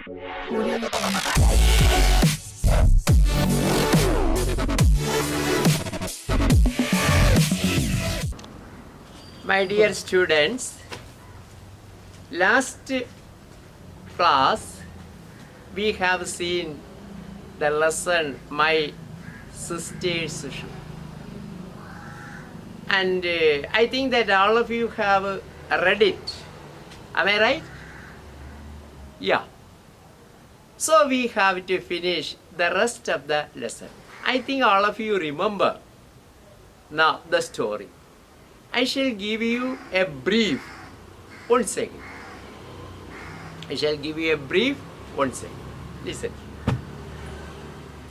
My dear students, last class we have seen the lesson My Sister's Shoe. And I think that all of you have read it. Am I right? Yeah. So we have to finish the rest of the lesson. I think all of you remember now the story. I shall give you a brief. 1 second. I shall give you a brief. 1 second. Listen.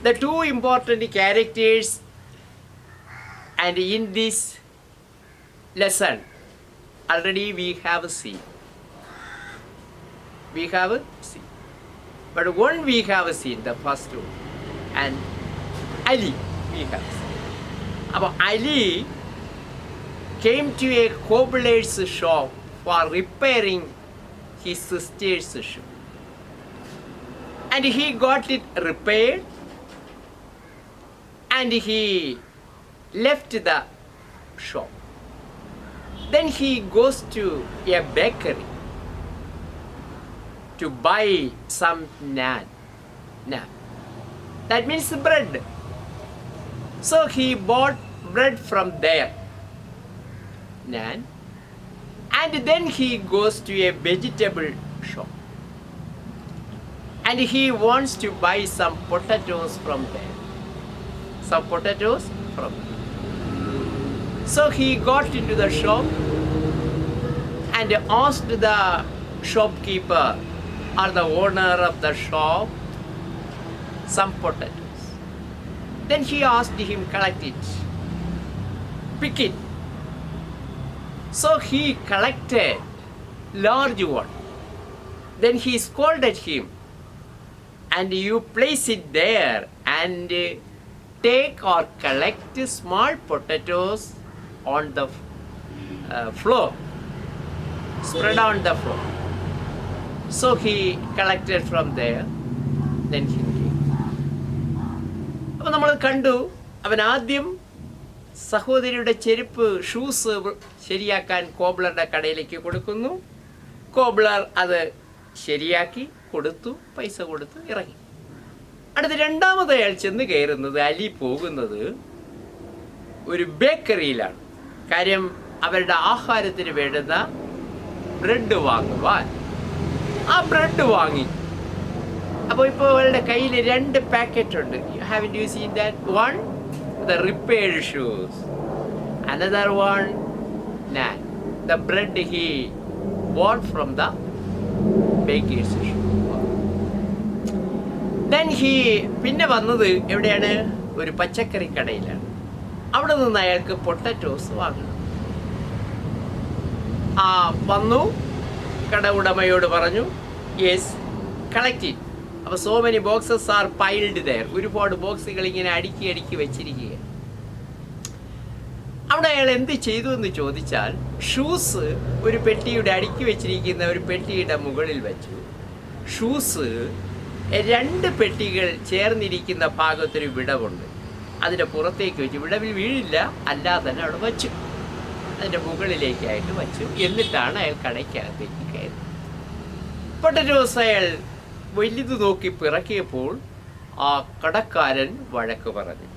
The two important characters and in this lesson already we have seen. We have seen. But one we have seen, the first one. And Ali we have seen. About Ali came to a cobbler's shop for repairing his sister's shoe. And he got it repaired and he left the shop. Then he goes to a bakery to buy some naan. That means bread. So he bought bread from there. Naan. And then he goes to a vegetable shop. And he wants to buy some potatoes from there. Some potatoes from there. So he got into the shop and asked the shopkeeper or the owner of the shop some potatoes. Then he asked him, collect it, pick it. So he collected large one. Then he scolded him, and you place it there and take or collect small potatoes on the floor, spread on the floor. So he collected from there. Then he came. അപ്പോൾ നമ്മൾ കണ്ടു അവൻ ആദ്യം സഹോദരിയുടെ ചെരുപ്പ് shoes ശരിയാക്കാൻ കോബ്ലറുടെ കടയിലേക്ക് കൊടുക്കുന്നു. കോബ്ലർ അത് ശരിയാക്കി കൊടുത്തു, പൈസ കൊടുത്ത് ഇറങ്ങി. അടുത്ത് രണ്ടാമത് അയാൾ ചെന്ന് കയറുന്നത്, അലി പോകുന്നത് ഒരു ബേക്കറിയിലാണ്. കാര്യം അവരുടെ ആഹാരത്തിന് വേണ്ടുന്ന ബ്രെഡ് വാങ്ങുവാൻ. ആ ബ്രെഡ് വാങ്ങി. അപ്പോൾ ഇപ്പോൾ അവരുടെ കയ്യിൽ 2 പാക്കറ്റ് ഉണ്ട്. Haven't you seen that? One, the repaired shoes. Another one, naan. The bread he bought from the baker's shop. Then he പിന്നെ വന്നത് എവിടെയാണ്? ഒരു പച്ചക്കറി കടയിലാണ്. അവിടെ നിന്ന് അയാൾക്ക് പൊട്ടറ്റോസ് വാങ്ങണം. വന്നു, കട ഉടമയോട് പറഞ്ഞു, യെസ്, കളക്ട് ഇറ്റ്. അപ്പോൾ so many boxes are piled there. ഒരുപാട് ബോക്സുകൾ ഇങ്ങനെ അടുക്കി വെച്ചിരിക്കുകയാണ്. അവിടെ അയാൾ എന്ത് ചെയ്തു എന്ന് ചോദിച്ചാൽ, ഷൂസ് ഒരു പെട്ടിയുടെ അടുക്കി വെച്ചിരിക്കുന്ന ഒരു പെട്ടിയുടെ മുകളിൽ വെച്ചു. ഷൂസ് 2 പെട്ടികൾ ചേർന്നിരിക്കുന്ന ഭാഗത്തൊരു വിടവുണ്ട്, അതിൻ്റെ പുറത്തേക്ക് വെച്ചു. വിടവിൽ വീഴില്ല, അല്ലാതെ തന്നെ അവിടെ വച്ചു. അതിൻ്റെ മുകളിലേക്കായിട്ട് വച്ചു. എന്നിട്ടാണ് അയാൾ കടയ്ക്കകത്തേക്ക് കയറി. പൊട്ടറ്റോസ് അയാൾ വലുത് നോക്കി പിറക്കിയപ്പോൾ ആ കടക്കാരൻ വഴക്ക് പറഞ്ഞു.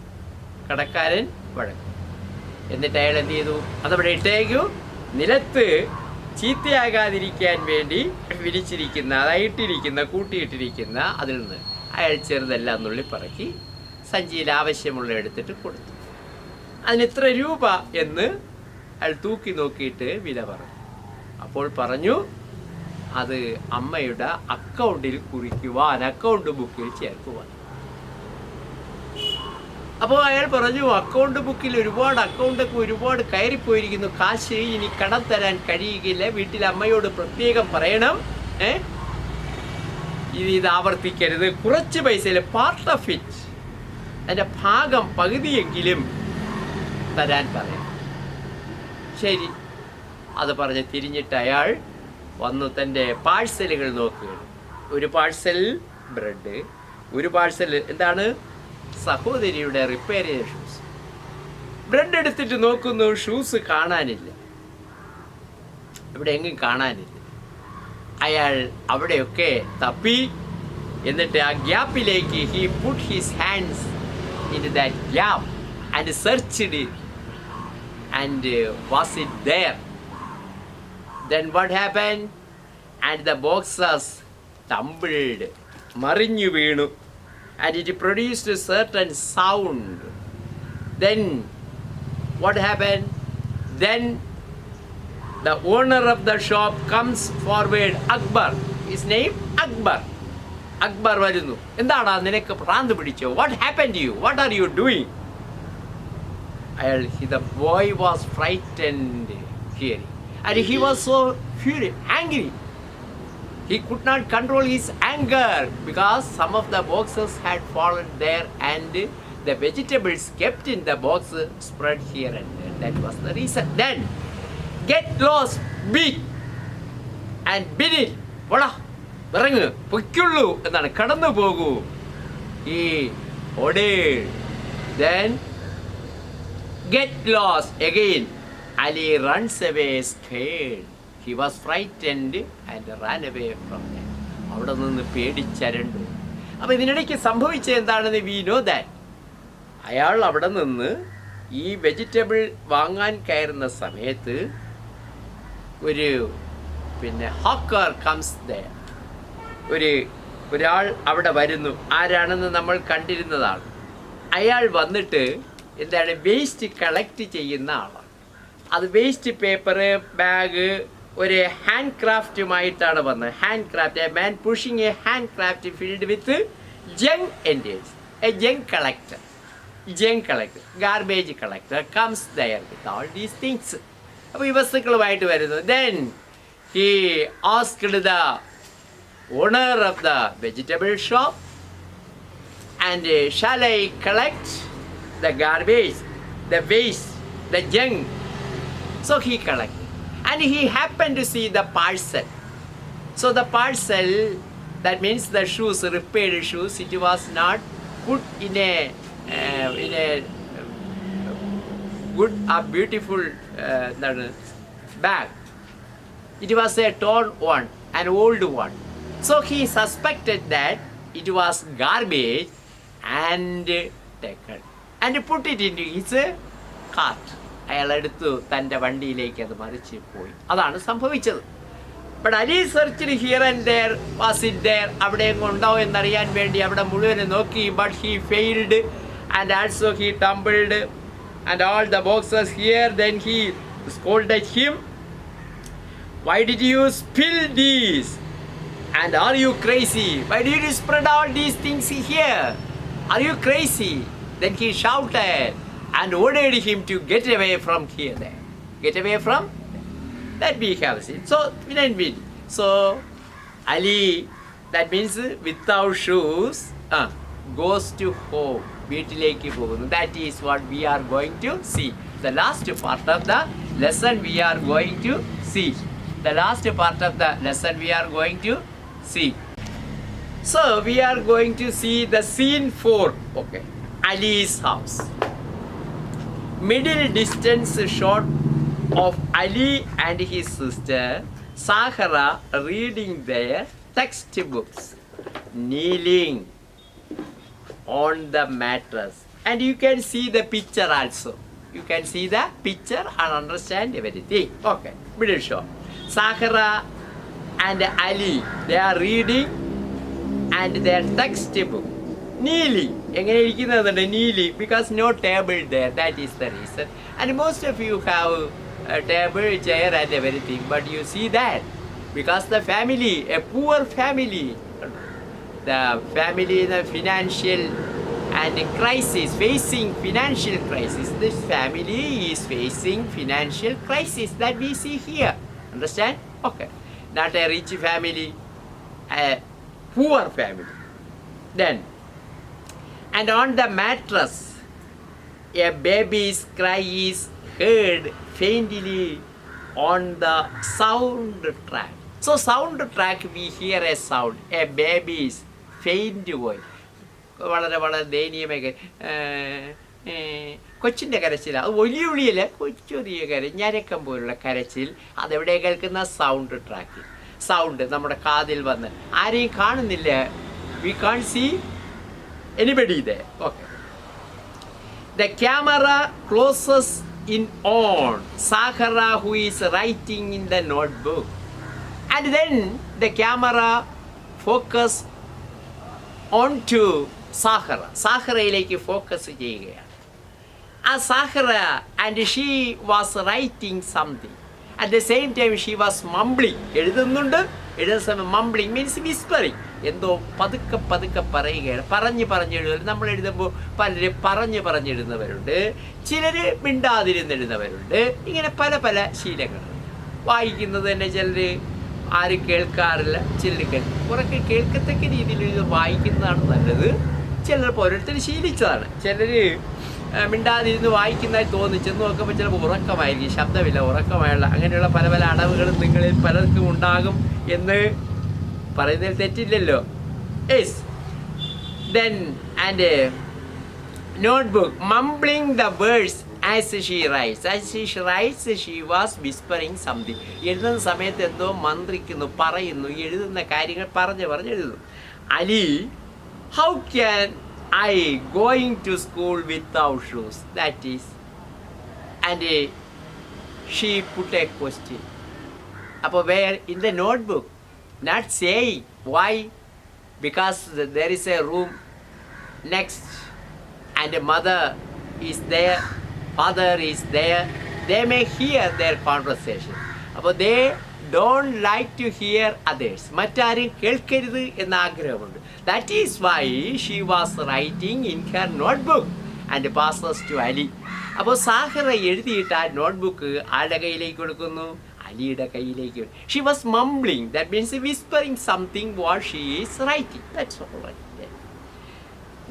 എന്നിട്ട് അയാൾ എന്ത് ചെയ്തു? അതവിടെ ഇട്ടേക്കു. നിലത്ത് ചീത്തയാകാതിരിക്കാൻ വേണ്ടി കൂട്ടിയിട്ടിരിക്കുന്ന അതിൽ നിന്ന് അയാൾ ചെറുതെല്ലാം നുള്ളിപ്പറക്കി സഞ്ചിയിൽ ആവശ്യമുള്ള എടുത്തിട്ട് കൊടുത്തു. അതിന് ഇത്ര രൂപ എന്ന് അയാൾ തൂക്കി നോക്കിയിട്ട് വില പറഞ്ഞു. അപ്പോൾ പറഞ്ഞു, അത് അമ്മയുടെ അക്കൗണ്ടിൽ കുറിക്കുവാൻ, അക്കൗണ്ട് ബുക്കിൽ ചേർക്കുവാൻ. അപ്പോൾ അയാൾ പറഞ്ഞു, അക്കൗണ്ട് ബുക്കിൽ അക്കൗണ്ടൊക്കെ ഒരുപാട് കയറിപ്പോയിരിക്കുന്നു, കാശ് ഇനി കടം തരാൻ കഴിയുകയില്ല, വീട്ടിൽ അമ്മയോട് പ്രത്യേകം പറയണം, ഇത് ആവർത്തിക്കരുത്, കുറച്ച് പൈസയിൽ പാർട്ട് ഓഫ് ഇറ്റ്, അതിൻ്റെ ഭാഗം പകുതിയെങ്കിലും തരാൻ പറയാം. ശരി, അത് പറഞ്ഞ് തിരിഞ്ഞിട്ട് അയാൾ വന്നു തൻ്റെ പാഴ്സലുകൾ നോക്കുകയാണ്. ഒരു പാഴ്സൽ ബ്രെഡ്, ഒരു പാഴ്സൽ എന്താണ്, സഹോദരിയുടെ റിപ്പയർ ചെയ്ത ഷൂസ്. ബ്രെഡ് എടുത്തിട്ട് നോക്കുന്നു, ഷൂസ് കാണാനില്ല, ഇവിടെ എങ്ങും കാണാനില്ല. അയാൾ അവിടെയൊക്കെ തപ്പി. എന്നിട്ട് ആ ഗ്യാപ്പിലേക്ക് he put his hands in that gap and searched it and was it there. Then what happened? And the boxes tumbled, മറിഞ്ഞു വീണു, and it produced a certain sound. Then what happened? Then the owner of the shop comes forward. Akbar, his name Akbar. Akbar വരുന്നു. എന്താടാ നിനക്ക് ഭ്രാന്ത് പിടിച്ചോ? What happened to you? What are you doing? The boy was frightened hearing, and he was so furious, angry. He could not control his anger because some of the boxes had fallen there and the vegetables kept in the box spread here and there. That was the reason. Then, get lost, beat and beat it. Voda, ഇറങ്ങ്, പൊയ്ക്കുള്ളൂ എന്നാണ്, കടന്നു പോകൂ. He ordered. Then, get lost again. Ali runs away scared. He was frightened and ran away from them. അവിടെ നിന്ന് പേടിച്ചരണ്ടു. അപ്പോൾ ഇതിനിടയ്ക്ക് സംഭവിച്ചത് എന്താണെന്ന് we know that. അയാൾ അവിടെ നിന്ന് ഈ വെജിറ്റബിൾ വാങ്ങാൻ കയറുന്ന സമയത്ത് ഒരു ഹോക്കർ കംസ് there. ഒരാൾ അവിടെ വരുന്നു. ആരാണെന്ന് നമ്മൾ കണ്ടിരുന്നതാണ്. അയാൾ വന്നിട്ട് എന്താണ്, വേസ്റ്റ് കളക്ട് ചെയ്യുന്ന ആളാണ്. അത് വേസ്റ്റ് പേപ്പർ, ബാഗ്, ഒരു ഹാൻഡ് ക്രാഫ്റ്റുമായിട്ടാണ് വന്നത്. Hand craft, a man pushing a hand craft filled with junk and others. A junk collector, garbage collector comes there with all these things. അപ്പോൾ ഈ വസ്തുക്കളുമായിട്ട് വരുന്നു. Then he asked the owner of the vegetable shop, and shall I collect the garbage, the waste, the junk? So he collected, and he happened to see the parcel. So the parcel, that means the shoes, repaired shoes, it was not put in a good or beautiful bag. It was a torn one, an old one. So he suspected that it was garbage and taken and put it into his cart. അയാൾ എടുത്തു തൻ്റെ വണ്ടിയിലേക്ക് അത് മറിച്ച് പോയി. അതാണ് സംഭവിച്ചത്. But Ali searched here and there, was it there, അവിടെ എങ്ങും ഉണ്ടോ എന്നറിയാൻ വേണ്ടി അവിടെ മുഴുവനും നോക്കി. But he failed and also he tumbled and all the boxes here. Then he scolded him, why did you spill these? And are you crazy? Why did you spread all these things here? Are you crazy? Then he shouted and ordered him to get away from here. There, get away from that we have seen. So Ali, that means without shoes, goes to home. വീട്ടിലേക്ക് പോകുന്നു. That is what we are going to see. The last part of the lesson we are going to see. The last part of the lesson we are going to see. So we are going to see the scene 4. Okay, Ali's house. Middle distance shot of Ali and his sister Sahara reading their textbooks, kneeling on the mattress. And you can see the picture also. You can see the picture and understand everything. Okay, middle shot. Sahara and Ali, they are reading and their textbook. Kneeling. എങ്ങനെ ഇരിക്കുന്നതുണ്ട്? Kneeling, because no table there. That is the reason. And most of you have a table, chair and everything. But you see that because the family, a poor family, the family in a financial and crisis, facing financial crisis. This family is facing financial crisis that we see here. Understand? Okay. Not a rich family, a poor family. Then, and on the mattress, a baby's cry is heard faintly on the soundtrack. So soundtrack, we hear a sound, a baby's faint voice. വളരെ വളരെ ദയനീയമായി കൊച്ചിൻ്റെ കരച്ചിൽ, അത് വലിയ വിളിയല്ല, കൊച്ചൊറിയ ഞരക്കം പോലുള്ള കരച്ചിൽ. അതെവിടെ കേൾക്കുന്ന? സൗണ്ട് ട്രാക്കിൽ. സൗണ്ട് നമ്മുടെ കാതിൽ വന്ന് ആരെയും കാണുന്നില്ല. We can't see anybody there. Okay. The camera closes in on Sahara, who is writing in the notebook. And then the camera focus onto Sahara. സാഹറയിലേക്ക് ഫോക്കസ് ചെയ്യുകയാണ്. ആ സാഹറ, and she was writing something. At the same time she was mumbling. എഴുതുന്നുണ്ട്. എഴുതുന്ന സമയം mumbling means whispering. എന്തോ പതുക്കെ പതുക്കെ പറയുകയാണ്. പറഞ്ഞെഴുതുന്നത്. നമ്മൾ എഴുതുമ്പോൾ പലരും പറഞ്ഞെഴുതുന്നവരുണ്ട്, ചിലർ മിണ്ടാതിരുന്നെഴുതുന്നവരുണ്ട്. ഇങ്ങനെ പല പല ശീലങ്ങളുണ്ട്. വായിക്കുന്നത് തന്നെ ചിലർ ആരും കേൾക്കാറില്ല, ചിലർ കേൾക്കും. കുറേ കേൾക്കത്തക്ക രീതിയിൽ ഇത് വായിക്കുന്നതാണ് നല്ലത്. ചിലർ ഓരോരുത്തർ ശീലിച്ചതാണ്. ചിലർ മിണ്ടാതിരുന്ന് വായിക്കുന്നതായി തോന്നി. ചെന്ന് നോക്കുമ്പോൾ ചിലപ്പോൾ ഉറക്കമായിരിക്കും, ശബ്ദമില്ല, ഉറക്കമായുള്ള അങ്ങനെയുള്ള പല പല അടവുകളും നിങ്ങളിൽ പലർക്കും ഉണ്ടാകും എന്ന് പറയുന്നതിൽ തെറ്റില്ലല്ലോ. Yes. Then and notebook, mumbling the words as she writes. As she writes, she was whispering something. എഴുതുന്ന സമയത്ത് എന്തോ മന്ത്രിക്കുന്നു, പറയുന്നു, എഴുതുന്ന കാര്യങ്ങൾ പറഞ്ഞെഴുതുന്നു. Ali, how can I going to school without shoes? That is. And she put a question. അപ്പോൾ where in the notebook, not saying why, because there is a room next and a mother is there, father is there, they may hear their conversation. അപ്പോൾ they don't like to hear others. മറ്റാരും കേൾക്കരുത് എന്ന ആഗ്രഹമുണ്ട്. That is why she was writing in her notebook and passes to Ali. അപ്പോൾ സാഹറ എഴുതിയിട്ട് ആ notebook ആരുടെ കയ്യിലേക്ക് കൊടുക്കുന്നു? അലിയുടെ കയ്യിലേക്ക്. She was mumbling, that means whispering something what she is writing. That's all right.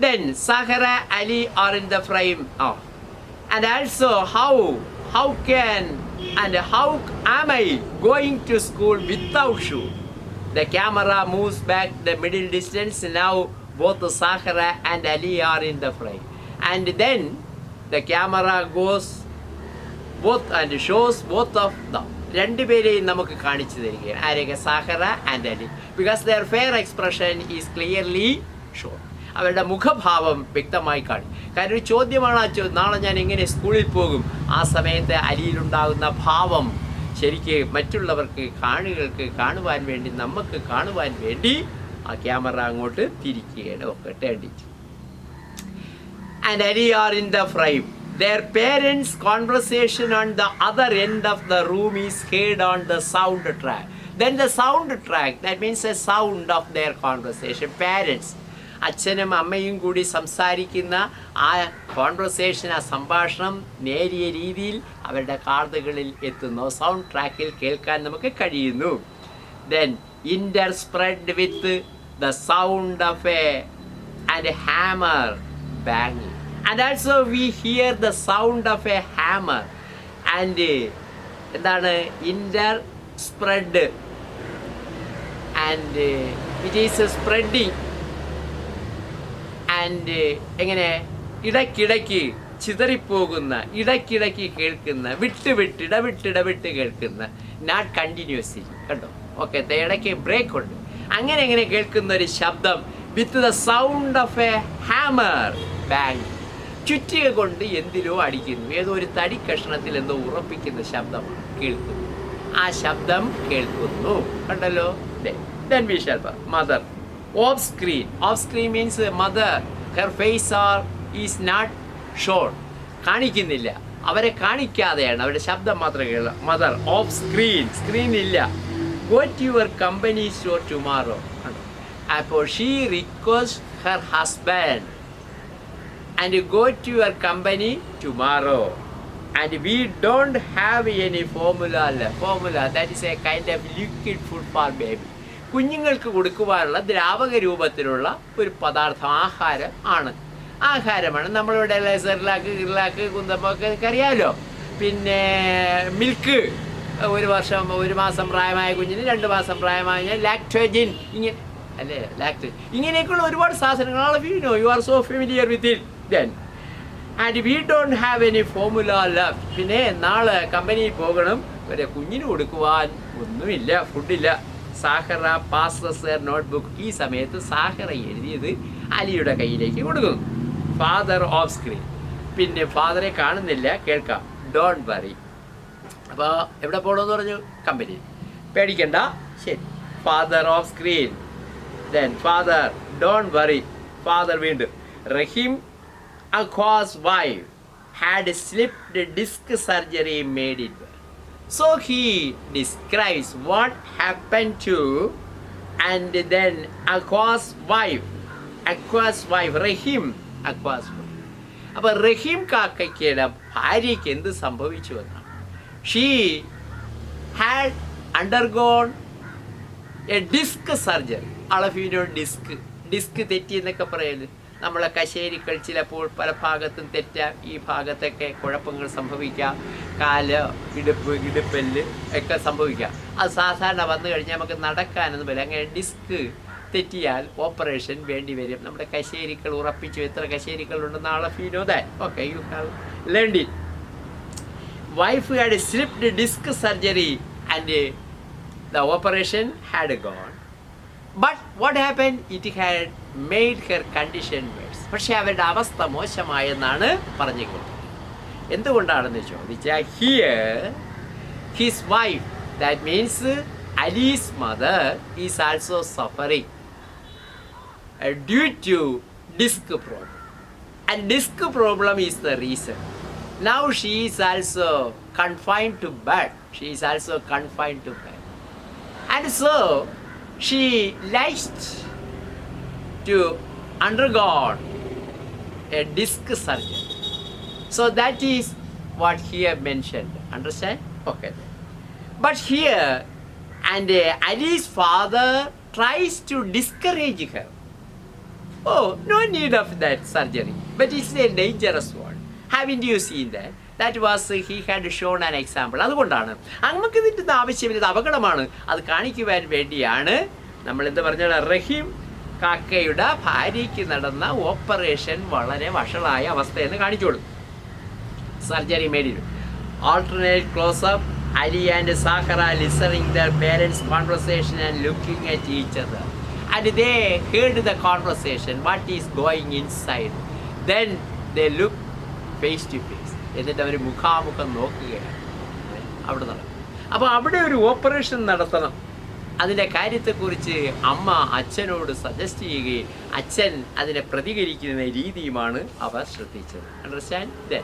Then Sahara, Ali are in the frame. Oh. And also how can and how am I going to school without shoe? The camera moves back the middle distance. Now both Sahara and Ali are in the frame. And then the camera goes both and shows both of them. രണ്ടുപേരെയും നമുക്ക് കാണിച്ചു തരികയാണ്. ആരൊക്കെ? Sahara and Ali. Because their fair expression is clearly shown. അവരുടെ മുഖഭാവം വ്യക്തമായി കാണും. കാരണം ഒരു ചോദ്യമാണ് ആ നാളെ ഞാൻ എങ്ങനെ സ്കൂളിൽ പോകും? ആ സമയത്ത് അലിയിലുണ്ടാകുന്ന ഭാവം ശരിക്ക് മറ്റുള്ളവർക്ക്, കാണികൾക്ക് കാണുവാൻ വേണ്ടി, നമുക്ക് കാണുവാൻ വേണ്ടി ആ ക്യാമറ അങ്ങോട്ട് തിരിക്കുകയാണ്. Okay, ടേണ്ടിച്ച്. And Ali are in the frame. Their parents' conversation on the other end of the room is heard on the soundtrack. Then the soundtrack, that means the sound of their conversation. Parents, അച്ഛനും അമ്മയും കൂടി സംസാരിക്കുന്ന ആ conversation, ആ സംഭാഷണം നേരിയ രീതിയിൽ അവരുടെ കാതുകളിൽ എത്തുന്നു. സൗണ്ട് ട്രാക്കിൽ കേൾക്കാൻ നമുക്ക് കഴിയുന്നു. Then interspread with the sound of a hammer banging. And also we hear the sound of a hammer. And എന്താണ് interspread? And it is spreading. And എങ്ങനെ? ഇടയ്ക്കിടയ്ക്ക് ചിതറിപ്പോകുന്ന, ഇടയ്ക്കിടയ്ക്ക് കേൾക്കുന്ന, ഇടവിട്ട് കേൾക്കുന്ന, നോട്ട് കണ്ടിന്യൂസ്ലി. കണ്ടോ? ഓക്കെ, ഇടയ്ക്ക് ബ്രേക്ക് ഉണ്ട്. അങ്ങനെ കേൾക്കുന്ന ഒരു ശബ്ദം. With the sound of A hammer bang. ചുറ്റിക കൊണ്ട് എന്തിലോ അടിക്കുന്നു. ഏതോ ഒരു തടി കഷ്ണത്തിൽ എന്തോ ഉറപ്പിക്കുന്ന ശബ്ദമാണ് കേൾക്കുന്നു. ആ ശബ്ദം കേൾക്കുന്നു. കണ്ടല്ലോ? Then we shall mother. Off screen means mother. Her face is not shown. കാണിക്കുന്നില്ല. അവരെ കാണിക്കാതെയാണ്, അവരുടെ ശബ്ദം മാത്രമേ കേൾക്കാം. മദർ ഓഫ് സ്ക്രീൻ ഇല്ല. Go to your company store tomorrow. അപ്പോൾ she requests her husband and go to your company tomorrow. And we don't have any formula. That is a kind of liquid food for baby. കുഞ്ഞുങ്ങൾക്ക് കൊടുക്കുവാനുള്ള ദ്രാവക രൂപത്തിലുള്ള ഒരു പദാർത്ഥം, ആഹാരമാണ്. നമ്മളിവിടെ Cerelac, ഗിർലാക്ക്, കുന്തമൊക്കെ അറിയാമല്ലോ. പിന്നെ മിൽക്ക് ഒരു മാസം പ്രായമായ കുഞ്ഞിന് 2 മാസം പ്രായമായ ലാക്ടോജിൻ ഇങ്ങനെ അല്ലേ ലാക്ടോജിൻ ഇങ്ങനെയൊക്കെയുള്ള ഒരുപാട് സാധനങ്ങൾ you are so familiar with it then and we don't have any formula left. പിന്നെ നാളെ കമ്പനിയിൽ പോകണം, ഒരു കുഞ്ഞിന് കൊടുക്കുവാൻ ഒന്നുമില്ല, ഫുഡില്ല. സാഹറ പാസസ് നോട്ട്ബുക്ക്. ഈ സമയത്ത് സാഹറ എഴുതിയത് അലിയുടെ കയ്യിലേക്ക് കൊടുക്കുന്നു. Father of screen. പിന്നെ ഫാദറെ കാണുന്നില്ല, കേൾക്കാം. Don't worry. അപ്പോൾ എവിടെ പോകണമെന്ന് പറഞ്ഞു? കമ്പനി. പേടിക്കണ്ട, ശരി. Father of screen. Then father don't worry. Father വീണ്ടും റഹീം Akwa's wife had slipped disc surgery made it. So he describes what happened to and then Akwa's wife, Rahim, Akwa's wife. അപ്പോൾ റഹീം കാക്കയ്ക്കയുടെ ഭാര്യയ്ക്ക് എന്ത് സംഭവിച്ചു എന്നാണ്. She had undergone a disc surgery. അളഫീനോ disc തെറ്റി എന്നൊക്കെ പറയല്. നമ്മളെ കശേരികൾ ചിലപ്പോൾ പല ഭാഗത്തും തെറ്റാം, ഈ ഭാഗത്തൊക്കെ കുഴപ്പങ്ങൾ സംഭവിക്കാം, കാല് ഇടുപ്പല്ല് ഒക്കെ സംഭവിക്കാം. അത് സാധാരണ വന്നു കഴിഞ്ഞാൽ നമുക്ക് നടക്കാനൊന്നും പറ്റില്ല. അങ്ങനെ ഡിസ്ക് തെറ്റിയാൽ ഓപ്പറേഷൻ വേണ്ടി വരും. നമ്മുടെ കശേരികൾ ഉറപ്പിച്ചു, എത്ര കശേരികളുണ്ടെന്ന് ആളെ feel that. Okay, you have learned it. Wife had slipped disc surgery and the operation had gone. But what happened? It had made her condition worse. പക്ഷേ അവരുടെ അവസ്ഥ മോശമായെന്നാണ് പറഞ്ഞു കേട്ടത്. എന്തുകൊണ്ടാണെന്ന് ചോദിച്ചാൽ here his wife, that means Ali's mother, is also suffering due to disc problem. And disc problem is the reason. Now she is also confined to bed. And so she liked to undergo a disc surgery. So that is what here mentioned. Understand? Okay. But here, and Ali's father tries to discourage her. Oh, no need of that surgery. But it's a dangerous one. Haven't you seen that? That was he had shown an example. അതുകൊണ്ടാണ് നമുക്ക് ഇതിൻ്റെ ആവശ്യമില്ല, അപകടമാണ്. അത് കാണിക്കുവാൻ വേണ്ടിയാണ് നമ്മൾ എന്ത് പറഞ്ഞാൽ റഹീം കാക്കയുടെ ഭാര്യയ്ക്ക് നടന്ന ഓപ്പറേഷൻ വളരെ വഷളായ അവസ്ഥയെന്ന് കാണിച്ചു കൊടുക്കും. സർജറി മേഡിൽ alternate close-up, Ali and Sahara listening their parents' conversation and looking at each other. And they heard the conversation, what is going inside. Then they look face to face. എന്നിട്ട് അവർ മുഖാമുഖം നോക്കുകയാണ്. അവിടെ നടക്കും. അപ്പോൾ അവിടെ ഒരു ഓപ്പറേഷൻ നടത്തണം. അതിൻ്റെ കാര്യത്തെക്കുറിച്ച് അമ്മ അച്ഛനോട് സജസ്റ്റ് ചെയ്യുകയും അച്ഛൻ അതിനെ പ്രതികരിക്കുന്ന രീതിയുമാണ് അവർ ശ്രദ്ധിച്ചത്. അണ്ടർസ്റ്റാൻഡ്?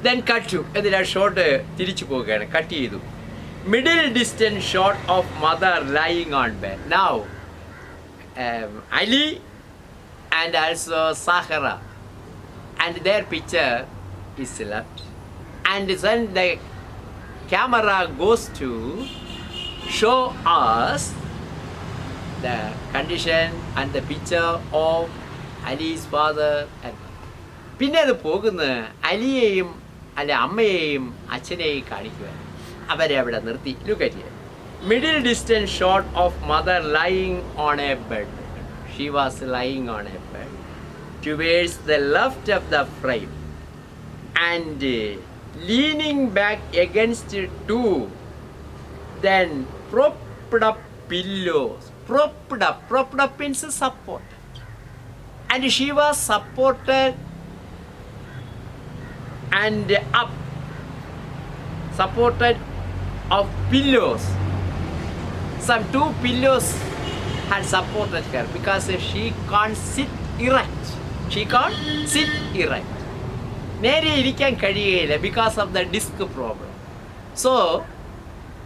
ദെൻ കട്ട് ടു എന്നിട്ട് ആ ഷോട്ട് തിരിച്ചു പോവുകയാണ്. കട്ട് ചെയ്തു. Middle distance shot of mother lying on bed. Now Ali and also Sahara and their picture is left, and then the camera goes to show us the condition and the picture of Ali's father and mother. പിന്നെ അത് പോകുന്ന അലിയെയും അല്ലെ അമ്മയെയും അച്ഛനെയും കാണിക്കുക. അവരെ അവിടെ നിർത്തി. Look at here. Middle distance shot of mother lying on a bed. She was lying on a bed towards the left of the frame and leaning back against two then propped up pillows. Propped up means support, and she was supported and up, supported of pillows. Some 2 pillows had supported her because she can't sit erect. നേരെ ഇരിക്കാൻ കഴിയുകയില്ല because of the disc problem. So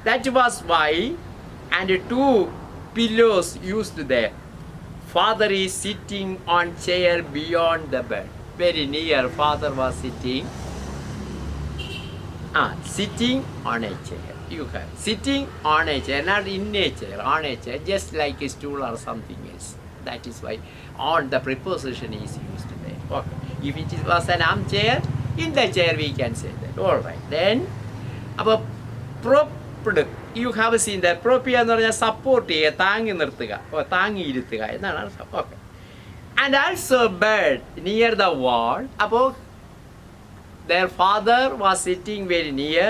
that was why, and 2 pillows used there. Father is sitting on chair beyond the bed. Very near. Father was sitting on a chair. You have sitting on a chair, not in a chair, on a chair, just like a stool or something else. That is why on the preposition is used there. Okay. If it was an armchair, in the chair we can say that. All right. Then അപ്പോൾ propped you have seen that. Prop ചെയ്യുക എന്ന് പറഞ്ഞാൽ support ചെയ്യുക, താങ്ങി നിർത്തുക, താങ്ങിയിരുത്തുക എന്നാണ് അർത്ഥം. Okay. And also bed near the wall. അപ്പോൾ their father was sitting very near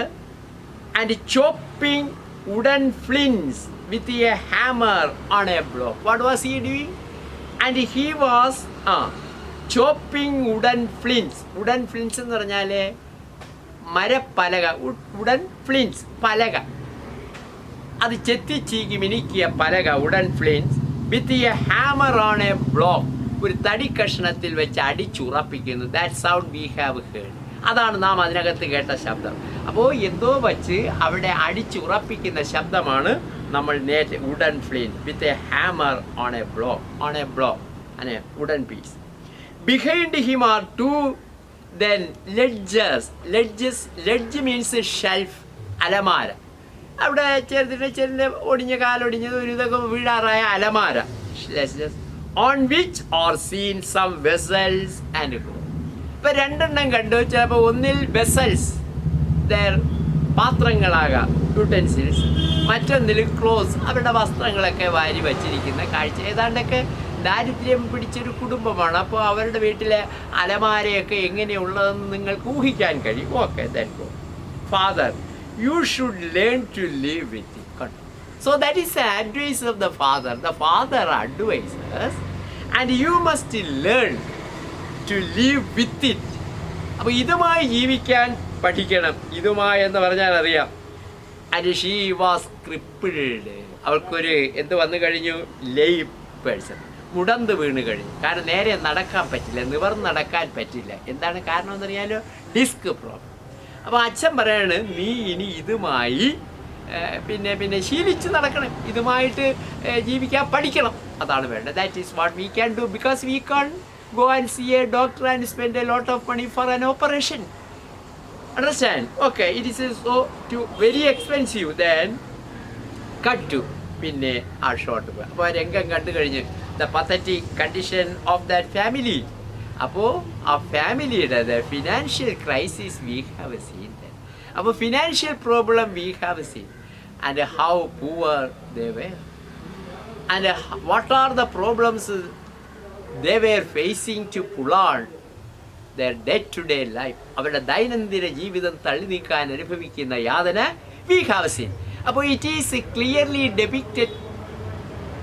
and chopping wooden flints with a hammer on a block. What was he doing? And he was chopping wooden flints. Wooden flints എന്ന് പറഞ്ഞാൽ മരപ്പലക. Wooden ഫ്ലിൻസ് പലക, അത് ചെത്തിച്ചീക്കി മിനുക്കിയ പലക, wooden flints with a hammer on a block. ഒരു തടി കഷ്ണത്തിൽ വെച്ച് അടിച്ചുറപ്പിക്കുന്നു. That sound we have heard. അതാണ് നാം അതിനകത്ത് കേട്ട ശബ്ദം. അപ്പോൾ എന്തോ വച്ച് അവിടെ അടിച്ചുറപ്പിക്കുന്ന ശബ്ദമാണ് നമ്മൾ നേരത്തെ വുഡൻ ഫ്ലിൻ with a hammer on a block and a wooden piece. Behind him are two then ledge means shelf, അലമാര. അവിടെ ചെറിയ ഒടിഞ്ഞ കാലൊടിഞ്ഞത് ഒരു ഇതൊക്കെ വീഴാറായ അലമാര. On which are seen some vessels and cloth. ഇപ്പം രണ്ടെണ്ണം കണ്ടു. ചിലപ്പോൾ ഒന്നിൽ വെസൽസ്, പാത്രങ്ങളാകാം, യൂട്ടൻസിൽസ്. മറ്റൊന്നിൽ ക്ലോത്ത്സ്, അവരുടെ വസ്ത്രങ്ങളൊക്കെ വാരി വച്ചിരിക്കുന്ന കാഴ്ച. ഏതാണ്ടൊക്കെ ദാരിദ്ര്യം പിടിച്ചൊരു കുടുംബമാണ്. അപ്പോൾ അവരുടെ വീട്ടിലെ അലമാരയൊക്കെ എങ്ങനെയുള്ളതെന്ന് നിങ്ങൾക്ക് ഊഹിക്കാൻ കഴിയും. Okay, then go. Father, you should learn to live with it. കണ്ടു. So that is the advice of the father. The father advises and you must learn to live with it. അപ്പോൾ ഇതുമായി ജീവിക്കാൻ പഠിക്കണം. ഇതുമായി എന്ന് പറഞ്ഞാൽ അറിയാം. And she was crippled. അവൾക്കൊരു എന്ത് വന്നു കഴിഞ്ഞു? ലേയ് പേഴ്സൺ, മുടന്ത് വീണ് കഴിഞ്ഞു. കാരണം നേരെ നടക്കാൻ പറ്റില്ല, നിവർന്ന് നടക്കാൻ പറ്റില്ല. എന്താണ് കാരണം എന്നറിയാലോ? Disk problem. അപ്പോൾ അച്ഛൻ പറയാണ്, നീ ഇനി ഇതുമായി പിന്നെ ശീലിച്ച് നടക്കണം, ഇതുമായിട്ട് ജീവിക്കാൻ പഠിക്കണം. അതാണ് വേണ്ടത്. That is what we can do. Because we can't go and see a doctor and spend a lot of money for an operation. Understand? Okay, it is so very expensive. Then cut to പിന്നെ ആ shot. അപ്പോൾ രംഗം കണ്ടു കഴിഞ്ഞ് the pathetic condition of that family. അപ്പോൾ ആ ഫാമിലിയുടെ financial crisis we have seen. അപ്പോൾ financial problem we have seen and how poor they were and what are the problems they were facing to pull on their day-to-day life. അവരുടെ ദൈനംദിന ജീവിതം തള്ളി നീക്കാൻ അനുഭവിക്കുന്ന യാതന we have seen. അപ്പോൾ it is clearly depicted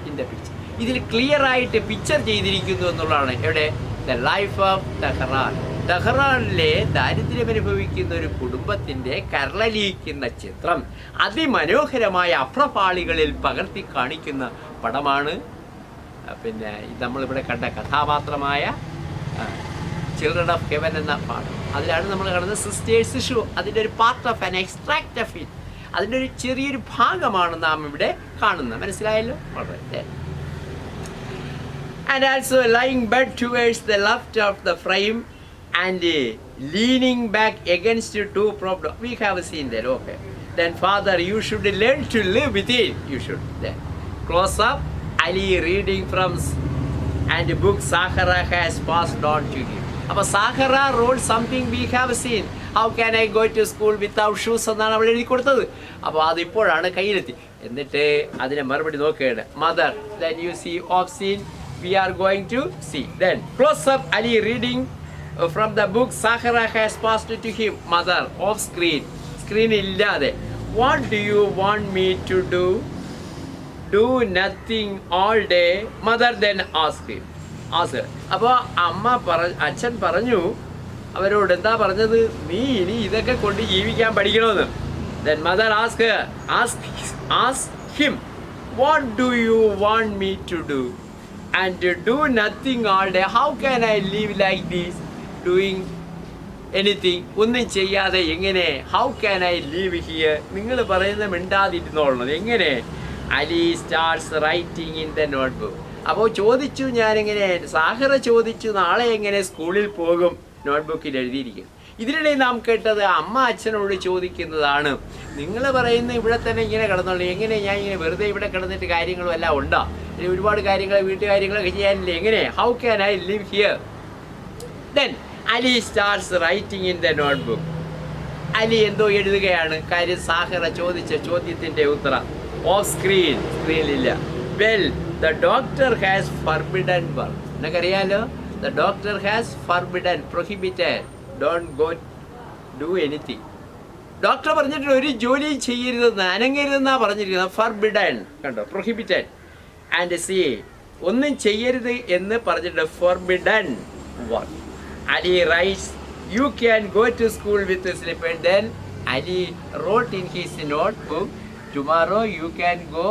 in the picture. ഇതിൽ clear ആയിട്ട് picture ചെയ്തിരിക്കുന്നു എന്നുള്ളതാണ്. എവിടെ? the life of Tehran. ടെഹ്റാനിലെ ദാരിദ്ര്യം അനുഭവിക്കുന്ന ഒരു കുടുംബത്തിൻ്റെ കരളലിയിക്കുന്ന ചിത്രം അതിമനോഹരമായ അപ്രപാളികളിൽ പകർത്തി കാണിക്കുന്ന പടമാണ്. പിന്നെ നമ്മളിവിടെ കണ്ട കഥാപാത്രമായ ചിൽഡ്രൻ ഓഫ് ഹെവൻ എന്ന പാഠം. അതിലാണ് നമ്മൾ കാണുന്നത് സിസ്റ്റേഴ്സ് ഷോ. അതിൻ്റെ ഒരു part of an extract of it. അതിൻ്റെ ഒരു ചെറിയൊരു ഭാഗമാണ് നാം ഇവിടെ കാണുന്നത്. മനസ്സിലായല്ലോ? വളരെ. And also lying bed towards the left of the frame and leaning back against to problem. We have seen that. Okay. Then father, you should learn to live with it. You should. Then close up Ali reading from and the book Sahara has passed on to him. അപ്പോൾ Sahara wrote something we have seen. How can I go to school without shoes എന്നാണ് അവൾ എഴുതി കൊടുത്തത്. അപ്പോൾ അതിപ്പോഴാണ് കയ്യിലെത്തി. എന്നിട്ട് അതിനെ മറുപടി നോക്കുകയാണ്. Mother, then you see off scene, we are going to see. Then close up Ali reading from the book Sahara has passed to him. Mother, off screen. Screen ഇല്ലാതെ. What do you want me to do? Do nothing all day. Mother then asked him. അപ്പോൾ അച്ഛൻ പറഞ്ഞു അവരോട്, എന്താ പറഞ്ഞത്? നീ ഇനി ഇതൊക്കെ കൊണ്ട് ജീവിക്കാൻ പഠിക്കണമെന്ന്. Then mother asked him, what do you want me to do? And do nothing all day. How can I live like this? Doing anything, ഒന്നും ചെയ്യാതെ എങ്ങനെ? How can I live here? നിങ്ങൾ പറയുന്നത് മിണ്ടാതിരുന്നോളണം. എങ്ങനെ? Ali starts writing in the notebook. അപ്പോൾ ചോദിച്ചു, ഞാനിങ്ങനെ സാഹറ ചോദിച്ചു, നാളെ എങ്ങനെ സ്കൂളിൽ പോകും? നോട്ട്ബുക്കിൽ എഴുതിയിരിക്കും. ഇതിനിടെ നാം കേട്ടത് അമ്മ അച്ഛനോട് ചോദിക്കുന്നതാണ്, നിങ്ങൾ പറയുന്ന ഇവിടെ തന്നെ ഇങ്ങനെ കിടന്നോളൂ, എങ്ങനെ ഞാൻ ഇങ്ങനെ വെറുതെ ഇവിടെ കിടന്നിട്ട് കാര്യങ്ങളും എല്ലാം ഉണ്ടോ? ഒരുപാട് കാര്യങ്ങൾ വീട്ടുകാര്യങ്ങളൊക്കെ ചെയ്യാനില്ലേ? എങ്ങനെ? How can I live here? Then Ali starts writing in the notebook Ali എന്തോ എഴുതുകയാണ്. കാര്യം സാഹിറ ചോദിച്ച ചോദ്യത്തിൻ്റെ ഉത്തരം ഓഫ് സ്ക്രീനിലില്ല. Well the doctor has forbidden work. നിനക്കറിയാലോ, the doctor has forbidden, prohibited, don't go do anything. Doctor പറഞ്ഞിട്ട് ഒരു ജോലി ചെയ്യരുതെന്ന്, അനങ്ങരുതെന്നാണ് പറഞ്ഞിരിക്കുന്നത്. ഫർബിഡൻ കണ്ടോ, പ്രൊഹിബിറ്റഡ്. ആൻഡ് സി ഒന്നും ചെയ്യരുത് എന്ന് പറഞ്ഞിട്ട് forbidden work. Ali writes you can go to school with slipper. Then Ali wrote in his notebook, tomorrow you can go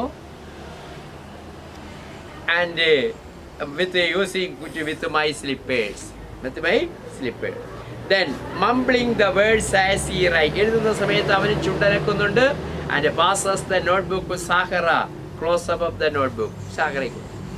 and with my slippers. Then mumbling the words as he write. എഴുതുന്ന സമയത്ത് അവന് ചുണ്ടനക്കുന്നുണ്ട്. And passes the notebook to Sahara. Close up of the notebook. Sahara.